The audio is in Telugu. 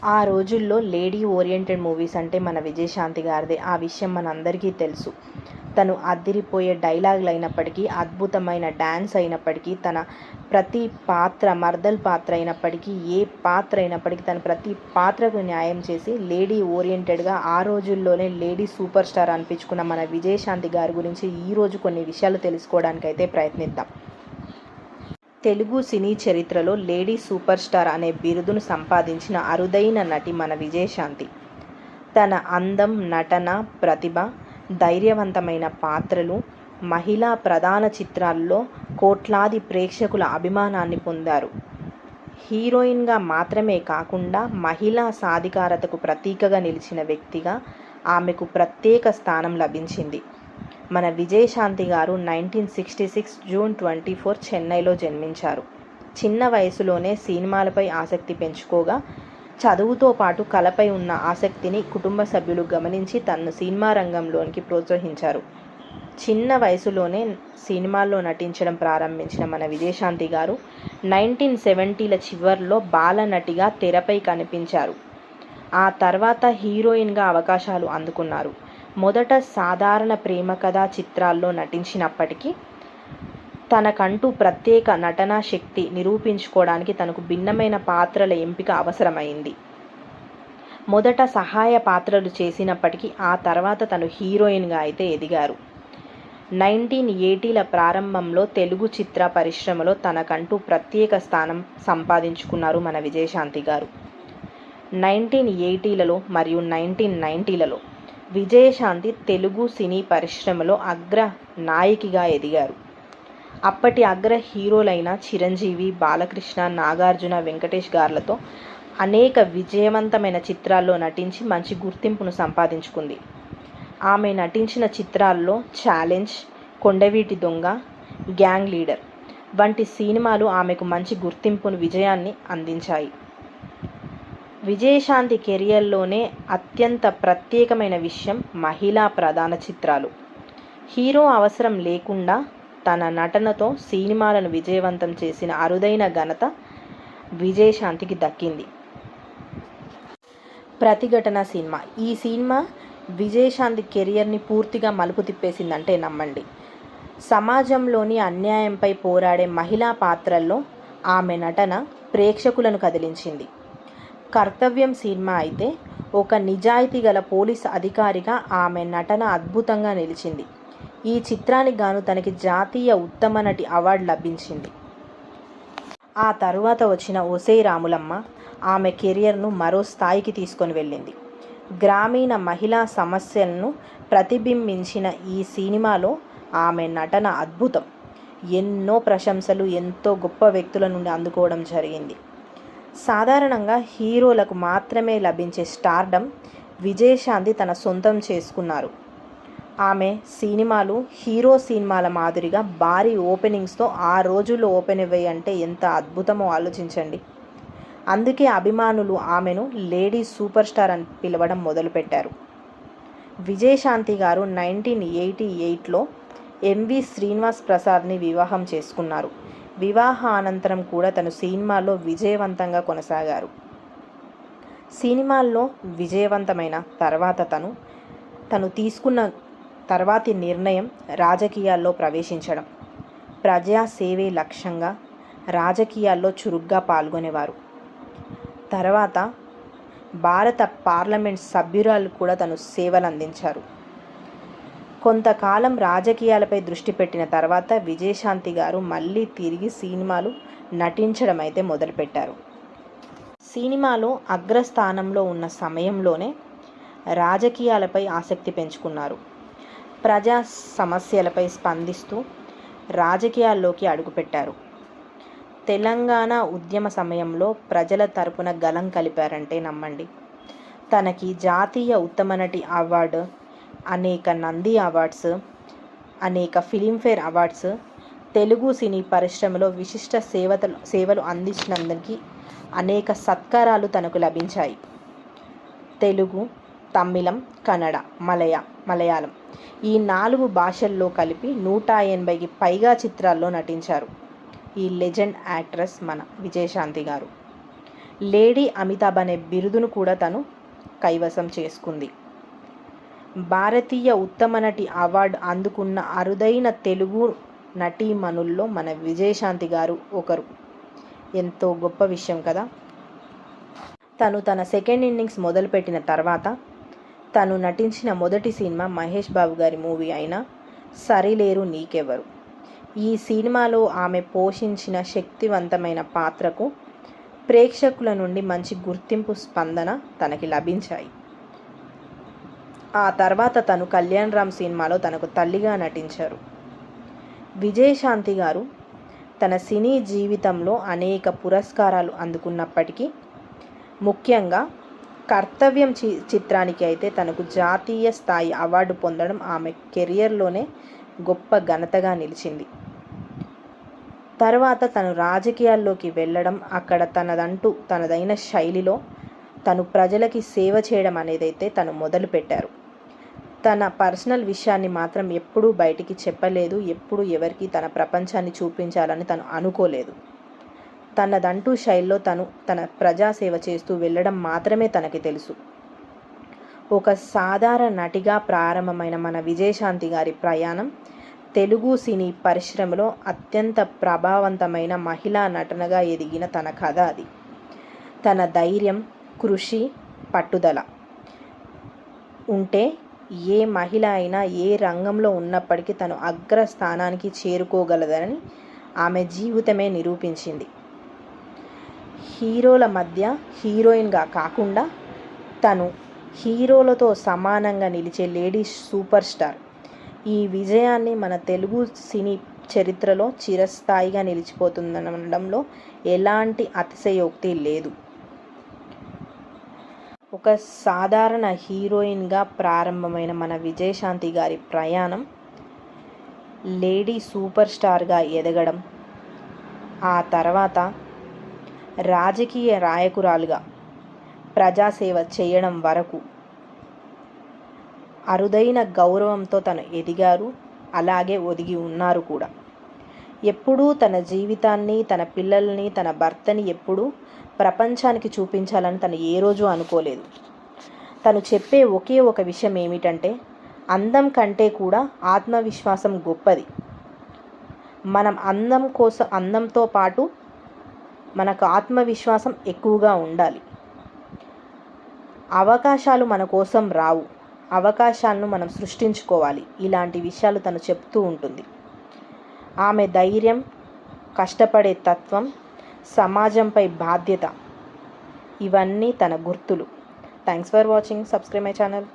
ఆ రోజుల్లో లేడీ ఓరియెంటెడ్ మూవీస్ అంటే మన విజయశాంతి గారిదే. ఆ విషయం మనందరికీ తెలుసు. తను అదిరిపోయే డైలాగులు అయినప్పటికీ, అద్భుతమైన డ్యాన్స్ అయినప్పటికీ, తన ప్రతి పాత్ర మర్దల్ పాత్ర అయినప్పటికీ, ఏ పాత్ర అయినప్పటికీ తన ప్రతి పాత్రకు న్యాయం చేసి లేడీ ఓరియెంటెడ్గా ఆ రోజుల్లోనే లేడీ సూపర్ స్టార్ అనిపించుకున్న మన విజయశాంతి గారి గురించి ఈరోజు కొన్ని విషయాలు తెలుసుకోవడానికైతే ప్రయత్నిద్దాం. తెలుగు సినీ చరిత్రలో లేడీ సూపర్ స్టార్ అనే బిరుదును సంపాదించిన అరుదైన నటి మన విజయశాంతి. తన అందం, నటన, ప్రతిభ, ధైర్యవంతమైన పాత్రలు మహిళా ప్రధాన చిత్రాల్లో కోట్లాది ప్రేక్షకుల అభిమానాన్ని పొందారు. హీరోయిన్గా మాత్రమే కాకుండా మహిళా సాధికారతకు ప్రతీకగా నిలిచిన వ్యక్తిగా ఆమెకు ప్రత్యేక స్థానం లభించింది. మన విజయశాంతి గారు 1966 జూన్ 24 చెన్నైలో జన్మించారు. చిన్న వయసులోనే సినిమాలపై ఆసక్తి పెంచుకోగా, చదువుతో పాటు కళపై ఉన్న ఆసక్తిని కుటుంబ సభ్యులు గమనించి తనను సినిమా రంగంలోనికి ప్రోత్సహించారు. చిన్న వయసులోనే సినిమాల్లో నటించడం ప్రారంభించిన మన విజయశాంతి గారు 1970ల చివర్లో బాల నటిగా తెరపై కనిపించారు. ఆ తర్వాత హీరోయిన్గా అవకాశాలు అందుకున్నారు. మొదట సాధారణ ప్రేమ కథా చిత్రాల్లో నటించినప్పటికీ తనకంటూ ప్రత్యేక నటనా శక్తి నిరూపించుకోవడానికి తనకు భిన్నమైన పాత్రల ఎంపిక అవసరమైంది. మొదట సహాయ పాత్రలు చేసినప్పటికీ ఆ తర్వాత తను హీరోయిన్గా అయితే ఎదిగారు. 1980ల ప్రారంభంలో తెలుగు చిత్ర పరిశ్రమలో తనకంటూ ప్రత్యేక స్థానం సంపాదించుకున్నారు మన విజయశాంతి గారు. 1980లలో మరియు 1990లలో విజయశాంతి తెలుగు సినీ పరిశ్రమలో అగ్ర నాయికగా ఎదిగారు. అప్పటి అగ్ర హీరోలైన చిరంజీవి, బాలకృష్ణ, నాగార్జున, వెంకటేష్ గార్లతో అనేక విజయవంతమైన చిత్రాల్లో నటించి మంచి గుర్తింపును సంపాదించుకుంది. ఆమె నటించిన చిత్రాల్లో ఛాలెంజ్, కొండవీటి దొంగ, గ్యాంగ్ లీడర్ వంటి సినిమాలు ఆమెకు మంచి గుర్తింపును, విజయాన్ని అందించాయి. విజయశాంతి కెరియర్లోనే అత్యంత ప్రత్యేకమైన విషయం మహిళా ప్రధాన చిత్రాలు. హీరో అవసరం లేకుండా తన నటనతో సినిమాలను విజయవంతం చేసిన అరుదైన ఘనత విజయశాంతికి దక్కింది. ప్రతిఘటన సినిమా. ఈ సినిమా విజయశాంతి కెరియర్ని పూర్తిగా మలుపు తిప్పేసిందంటే నమ్మండి. సమాజంలోని అన్యాయంపై పోరాడే మహిళా పాత్రల్లో ఆమె నటన ప్రేక్షకులను కదిలించింది. కర్తవ్యం సినిమా అయితే ఒక నిజాయితీ గల పోలీస్ అధికారిగా ఆమె నటన అద్భుతంగా నిలిచింది. ఈ చిత్రానికి గాను తనకి జాతీయ ఉత్తమ నటి అవార్డు లభించింది. ఆ తరువాత వచ్చిన ఒసేయ్ రాములమ్మ ఆమె కెరియర్ను మరో స్థాయికి తీసుకొని వెళ్ళింది. గ్రామీణ మహిళా సమస్యలను ప్రతిబింబించిన ఈ సినిమాలో ఆమె నటన అద్భుతం. ఎన్నో ప్రశంసలు ఎంతో గొప్ప వ్యక్తుల నుండి అందుకోవడం జరిగింది. సాధారణంగా హీరోలకు మాత్రమే లభించే స్టార్డమ్ విజయశాంతి తన సొంతం చేసుకున్నారు. ఆమె సినిమాలు హీరో సినిమాల మాదిరిగా భారీ ఓపెనింగ్స్తో ఆ రోజుల్లో ఓపెన్ అయ్యాయి అంటే ఎంత అద్భుతమో ఆలోచించండి. అందుకే అభిమానులు ఆమెను లేడీ సూపర్ స్టార్ అని పిలవడం మొదలుపెట్టారు. విజయశాంతి గారు 1988లో ఎంవి శ్రీనివాస్ ప్రసాద్ని వివాహం చేసుకున్నారు. వివాహానంతరం కూడా తను సినిమాల్లో విజయవంతంగా కొనసాగారు. సినిమాల్లో విజయవంతమైన తర్వాత తను తీసుకున్న తర్వాతి నిర్ణయం రాజకీయాల్లో ప్రవేశించడం. ప్రజాసేవే లక్ష్యంగా రాజకీయాల్లో చురుగ్గా పాల్గొనేవారు. తర్వాత భారత పార్లమెంట్ సభ్యురాలు కూడా తను సేవలందించారు. కొంతకాలం రాజకీయాలపై దృష్టి పెట్టిన తర్వాత విజయశాంతి గారు మళ్ళీ తిరిగి సినిమాలు నటించడం అయితే మొదలుపెట్టారు. సినిమాలో అగ్రస్థానంలో ఉన్న సమయంలోనే రాజకీయాలపై ఆసక్తి పెంచుకున్నారు. ప్రజా సమస్యలపై స్పందిస్తూ రాజకీయాల్లోకి అడుగుపెట్టారు. తెలంగాణ ఉద్యమ సమయంలో ప్రజల తరపున గళం కలిపారంటే నమ్మండి. తనకి జాతీయ ఉత్తమ నటి అవార్డు, అనేక నంది అవార్డ్స్, అనేక ఫిలింఫేర్ అవార్డ్స్, తెలుగు సినీ పరిశ్రమలో విశిష్ట సేవలు అందించినందుకు అనేక సత్కారాలు తనకు లభించాయి. తెలుగు, తమిళం, కన్నడ, మలయాళం ఈ 4 భాషల్లో కలిపి 180కి పైగా చిత్రాల్లో నటించారు ఈ లెజెండ్ యాక్ట్రెస్ మన విజయశాంతి గారు. లేడీ అమితాబ్ అనే బిరుదును కూడా తను కైవసం చేసుకుంది. భారతీయ ఉత్తమ నటి అవార్డు అందుకున్న అరుదైన తెలుగు నటీమణుల్లో మన విజయశాంతి గారు ఒకరు. ఎంతో గొప్ప విషయం కదా. తను తన సెకండ్ ఇన్నింగ్స్ మొదలుపెట్టిన తర్వాత తను నటించిన మొదటి సినిమా మహేష్ బాబు గారి మూవీ అయిన సరిలేరు నీకెవ్వరు. ఈ సినిమాలో ఆమె పోషించిన శక్తివంతమైన పాత్రకు ప్రేక్షకుల నుండి మంచి గుర్తింపు, స్పందన తనకి లభించాయి. ఆ తర్వాత తను కళ్యాణ్ రామ్ సినిమాలో తనకు తల్లిగా నటించారు. విజయశాంతి గారు తన సినీ జీవితంలో అనేక పురస్కారాలు అందుకున్నప్పటికీ ముఖ్యంగా కర్తవ్యం చిత్రానికి అయితే తనకు జాతీయ స్థాయి అవార్డు పొందడం ఆమె కెరియర్లోనే గొప్ప ఘనతగా నిలిచింది. తర్వాత తను రాజకీయాల్లోకి వెళ్ళడం, అక్కడ తనదైన శైలిలో తను ప్రజలకి సేవ చేయడం అనేదైతే తను మొదలుపెట్టారు. తన పర్సనల్ విషయాన్ని మాత్రం ఎప్పుడూ బయటికి చెప్పలేదు. ఎప్పుడు ఎవరికి తన ప్రపంచాన్ని చూపించాలని తను అనుకోలేదు. తనదంటూ శైలిలో తన ప్రజాసేవ చేస్తూ వెళ్ళడం మాత్రమే తనకి తెలుసు. ఒక సాధారణ నటిగా ప్రారంభమైన మన విజయశాంతి గారి ప్రయాణం తెలుగు సినీ పరిశ్రమలో అత్యంత ప్రభావవంతమైన మహిళా నటనగా ఎదిగిన తన కథ అది. తన ధైర్యం, కృషి, పట్టుదల ఉంటే ఏ మహిళ అయినా ఏ రంగంలో ఉన్నప్పటికీ తను అగ్రస్థానానికి చేరుకోగలదని ఆమె జీవితమే నిరూపించింది. హీరోల మధ్య హీరోయిన్గా కాకుండా తను హీరోలతో సమానంగా నిలిచే లేడీ సూపర్ స్టార్. ఈ విజయాన్ని మన తెలుగు సినీ చరిత్రలో చిరస్థాయిగా నిలిచిపోతుందనడంలో ఎలాంటి అతిశయోక్తి లేదు. ఒక సాధారణ హీరోయిన్గా ప్రారంభమైన మన విజయశాంతి గారి ప్రయాణం లేడీ సూపర్ స్టార్గా ఎదగడం, ఆ తర్వాత రాజకీయ నాయకురాలుగా ప్రజాసేవ చేయడం వరకు అరుదైన గౌరవంతో తను ఎదిగారు. అలాగే ఒదిగి ఉన్నారు కూడా. ఎప్పుడూ తన జీవితాన్ని, తన పిల్లల్ని, తన భర్తని ఎప్పుడూ ప్రపంచానికి చూపించాలని తను ఏ రోజు అనుకోలేదు. తను చెప్పే ఒకే ఒక విషయం ఏమిటంటే, అందం కంటే కూడా ఆత్మవిశ్వాసం గొప్పది. మనం అందంతో పాటు మనకు ఆత్మవిశ్వాసం ఎక్కువగా ఉండాలి. అవకాశాలు మన కోసం రావు, అవకాశాలను మనం సృష్టించుకోవాలి. ఇలాంటి విషయాలు తను చెప్తూ ఉంటుంది. ఆమె ధైర్యం, కష్టపడే తత్వం, సమాజంపై బాధ్యత ఇవన్నీ తన గుర్తులు. Thanks for watching. Subscribe my channel.